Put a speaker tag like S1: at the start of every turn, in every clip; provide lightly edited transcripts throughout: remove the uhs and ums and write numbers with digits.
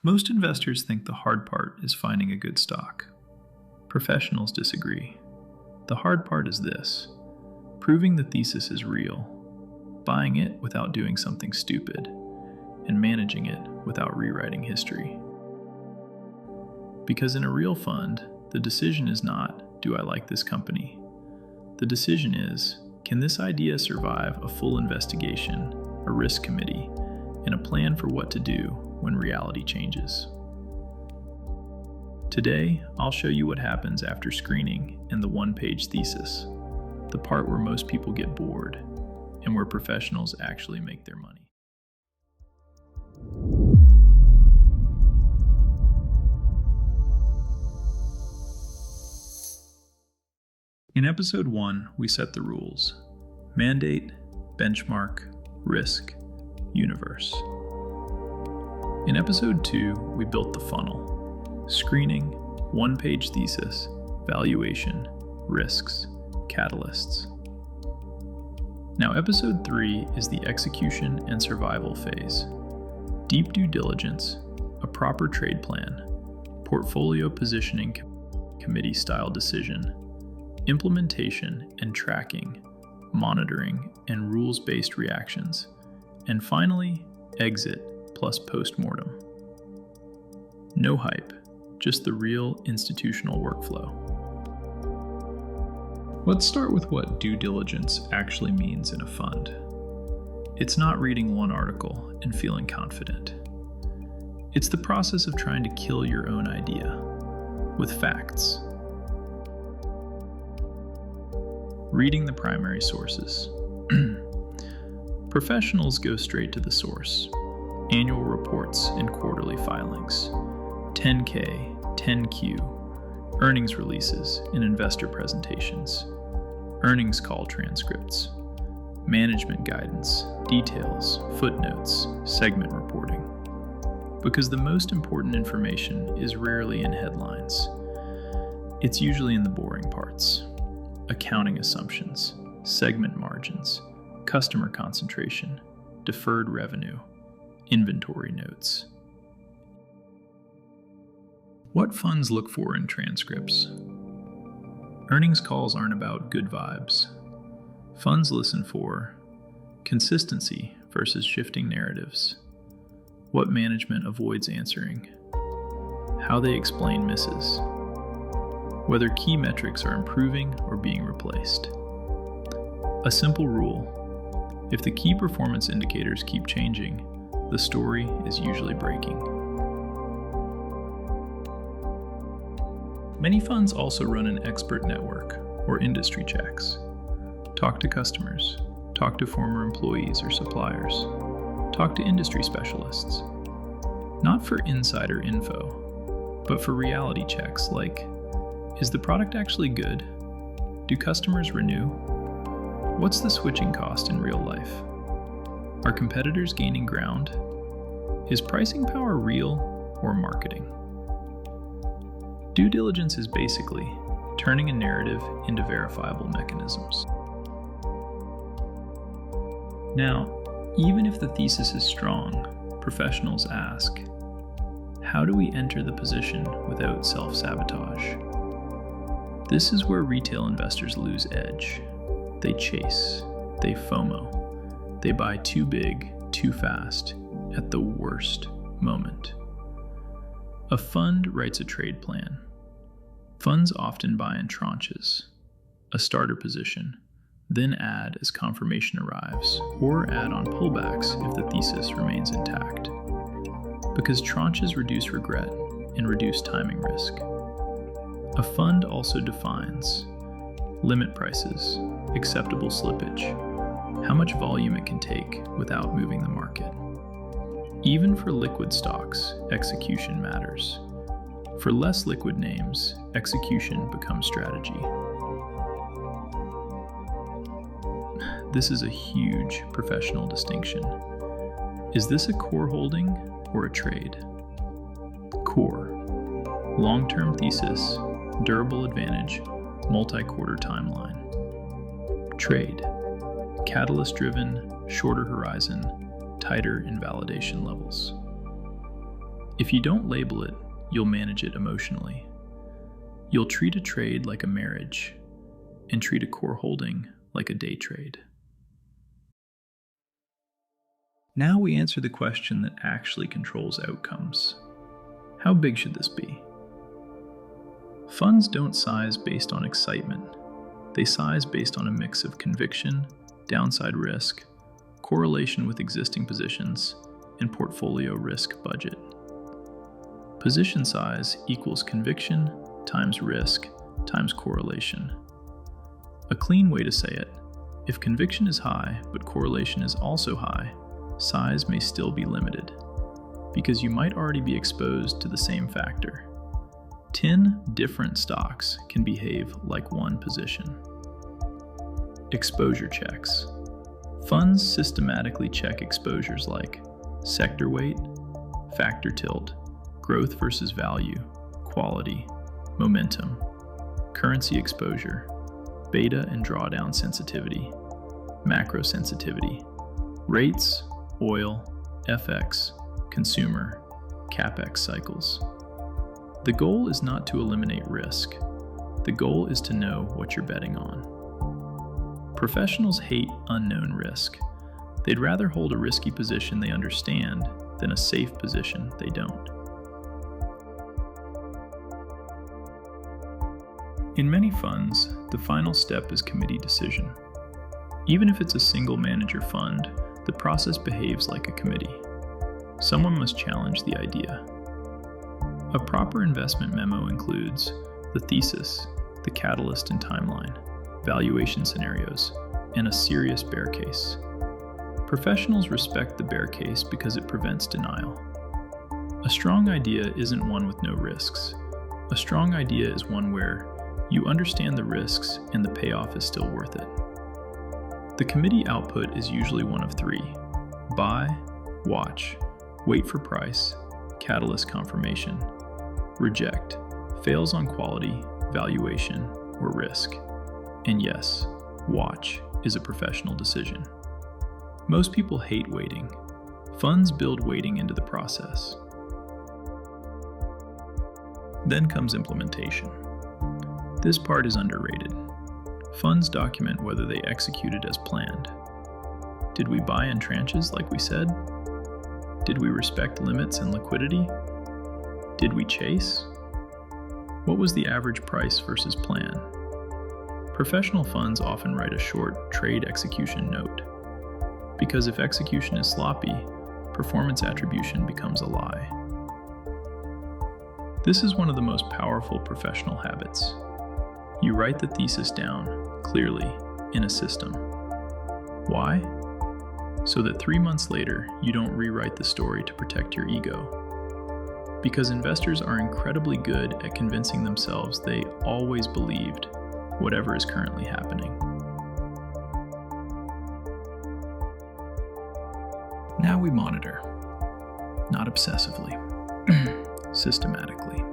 S1: Most investors think the hard part is finding a good stock. Professionals disagree. The hard part is this: proving the thesis is real, buying it without doing something stupid, and managing it without rewriting history. Because in a real fund, the decision is not, do I like this company? The decision is, can this idea survive a full investigation, a risk committee, and a plan for what to do when reality changes? Today, I'll show you what happens after screening and the one-page thesis, the part where most people get bored, and where professionals actually make their money. In episode 1, we set the rules: mandate, benchmark, risk, universe. In episode 2, we built the funnel: screening, one-page thesis, valuation, risks, catalysts. Now episode 3 is the execution and survival phase: deep due diligence, a proper trade plan, portfolio positioning committee-style decision, implementation and tracking, monitoring and rules-based reactions, and finally, exit plus post-mortem. No hype, just the real institutional workflow. Let's start with what due diligence actually means in a fund. It's not reading one article and feeling confident. It's the process of trying to kill your own idea with facts. Reading the primary sources. Professionals go straight to the source: annual reports and quarterly filings, 10K, 10Q, earnings releases and investor presentations, earnings call transcripts, management guidance, details, footnotes, segment reporting. Because the most important information is rarely in headlines. It's usually in the boring parts: accounting assumptions, segment margins, customer concentration, deferred revenue, inventory notes. What funds look for in transcripts? Earnings calls aren't about good vibes. Funds listen for consistency versus shifting narratives, what management avoids answering, how they explain misses, whether key metrics are improving or being replaced. A simple rule: if the key performance indicators keep changing, the story is usually breaking. Many funds also run an expert network or industry checks. Talk to customers, talk to former employees or suppliers, talk to industry specialists. Not for insider info, but for reality checks like, is the product actually good? Do customers renew? What's the switching cost in real life? Are competitors gaining ground? Is pricing power real or marketing? Due diligence is basically turning a narrative into verifiable mechanisms. Now, even if the thesis is strong, professionals ask, how do we enter the position without self-sabotage? This is where retail investors lose edge. They chase, they FOMO, they buy too big, too fast, at the worst moment. A fund writes a trade plan. Funds often buy in tranches, a starter position, then add as confirmation arrives, or add on pullbacks if the thesis remains intact. Because tranches reduce regret and reduce timing risk. A fund also defines limit prices, acceptable slippage, how much volume it can take without moving the market. Even for liquid stocks, execution matters. For less liquid names, execution becomes strategy. This is a huge professional distinction. Is this a core holding or a trade? Core: long-term thesis, durable advantage, multi-quarter timeline. Trade: catalyst-driven, shorter horizon, tighter invalidation levels. If you don't label it, you'll manage it emotionally. You'll treat a trade like a marriage and treat a core holding like a day trade. Now we answer the question that actually controls outcomes. How big should this be? Funds don't size based on excitement. They size based on a mix of conviction, downside risk, correlation with existing positions, and portfolio risk budget. Position size equals conviction times risk times correlation. A clean way to say it, if conviction is high but correlation is also high, size may still be limited, because you might already be exposed to the same factor. 10 different stocks can behave like one position. Exposure checks. Funds systematically check exposures like sector weight, factor tilt, growth versus value, quality, momentum, currency exposure, beta and drawdown sensitivity, macro sensitivity, rates, oil, FX, consumer, CapEx cycles. The goal is not to eliminate risk. The goal is to know what you're betting on. Professionals hate unknown risk. They'd rather hold a risky position they understand than a safe position they don't. In many funds, the final step is committee decision. Even if it's a single manager fund, the process behaves like a committee. Someone must challenge the idea. A proper investment memo includes the thesis, the catalyst and timeline, valuation scenarios, and a serious bear case. Professionals respect the bear case because it prevents denial. A strong idea isn't one with no risks. A strong idea is one where you understand the risks and the payoff is still worth it. The committee output is usually one of three: buy, watch, wait for price, catalyst confirmation, reject, fails on quality, valuation, or risk. And yes, watch is a professional decision. Most people hate waiting. Funds build waiting into the process. Then comes implementation. This part is underrated. Funds document whether they executed as planned. Did we buy in tranches like we said? Did we respect limits and liquidity? Did we chase? What was the average price versus plan? Professional funds often write a short trade execution note, because if execution is sloppy, performance attribution becomes a lie. This is one of the most powerful professional habits. You write the thesis down, clearly, in a system. Why? So that 3 months later, you don't rewrite the story to protect your ego. Because investors are incredibly good at convincing themselves they always believed whatever is currently happening. Now we monitor, not obsessively, systematically.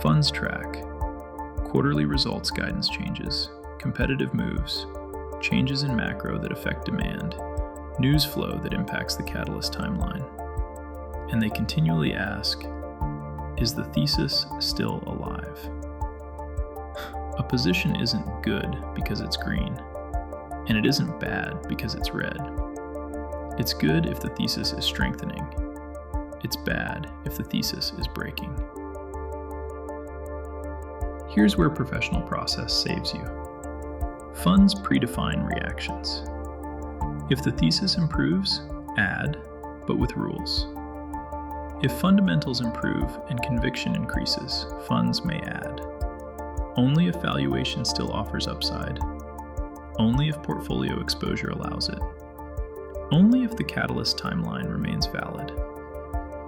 S1: Funds track, quarterly results guidance changes, competitive moves, changes in macro that affect demand, news flow that impacts the catalyst timeline. And they continually ask, is the thesis still alive? A position isn't good because it's green, and it isn't bad because it's red. It's good if the thesis is strengthening. It's bad if the thesis is breaking. Here's where professional process saves you. Funds predefine reactions. If the thesis improves, add, but with rules. If fundamentals improve and conviction increases, funds may add. Only if valuation still offers upside. Only if portfolio exposure allows it. Only if the catalyst timeline remains valid.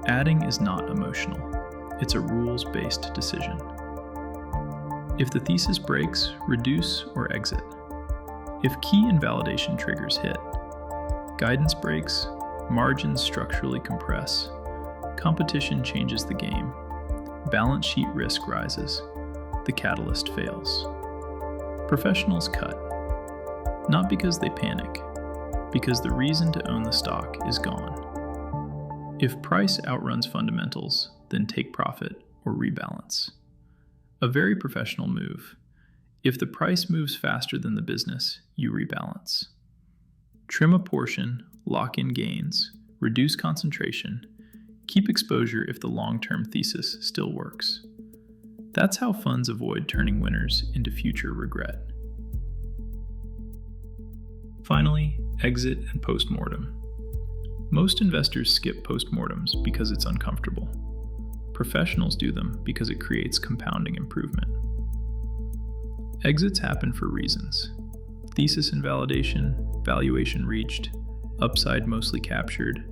S1: Adding is not emotional. It's a rules-based decision. If the thesis breaks, reduce or exit. If key invalidation triggers hit, guidance breaks, margins structurally compress, competition changes the game, balance sheet risk rises, the catalyst fails. Professionals cut, not because they panic, because the reason to own the stock is gone. If price outruns fundamentals, then take profit or rebalance. A very professional move. If the price moves faster than the business, you rebalance. Trim a portion, lock in gains, reduce concentration, keep exposure if the long-term thesis still works. That's how funds avoid turning winners into future regret. Finally, exit and post-mortem. Most investors skip post-mortems because it's uncomfortable. Professionals do them because it creates compounding improvement. Exits happen for reasons: thesis invalidation, valuation reached, upside mostly captured,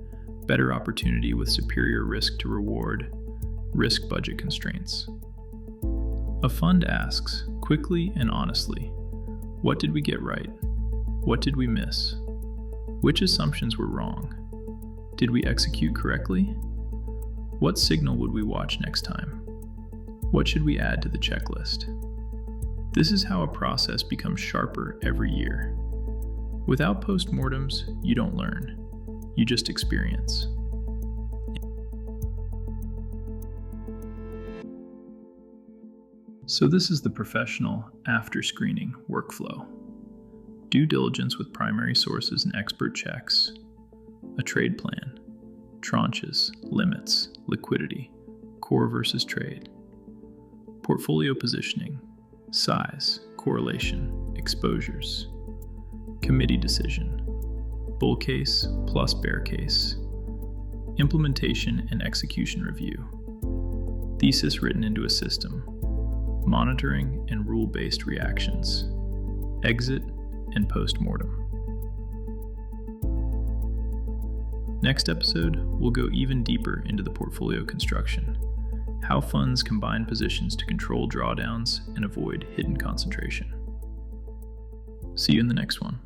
S1: better opportunity with superior risk to reward, risk budget constraints. A fund asks, quickly and honestly, what did we get right? What did we miss? Which assumptions were wrong? Did we execute correctly? What signal would we watch next time? What should we add to the checklist? This is how a process becomes sharper every year. Without post-mortems, you don't learn. You just experience. So this is the professional after-screening workflow. Due diligence with primary sources and expert checks, a trade plan, tranches, limits, liquidity, core versus trade, portfolio positioning, size, correlation, exposures, committee decision, bull case plus bear case, implementation and execution review, thesis written into a system, monitoring and rule-based reactions, exit and post-mortem. Next episode, we'll go even deeper into the portfolio construction, how funds combine positions to control drawdowns and avoid hidden concentration. See you in the next one.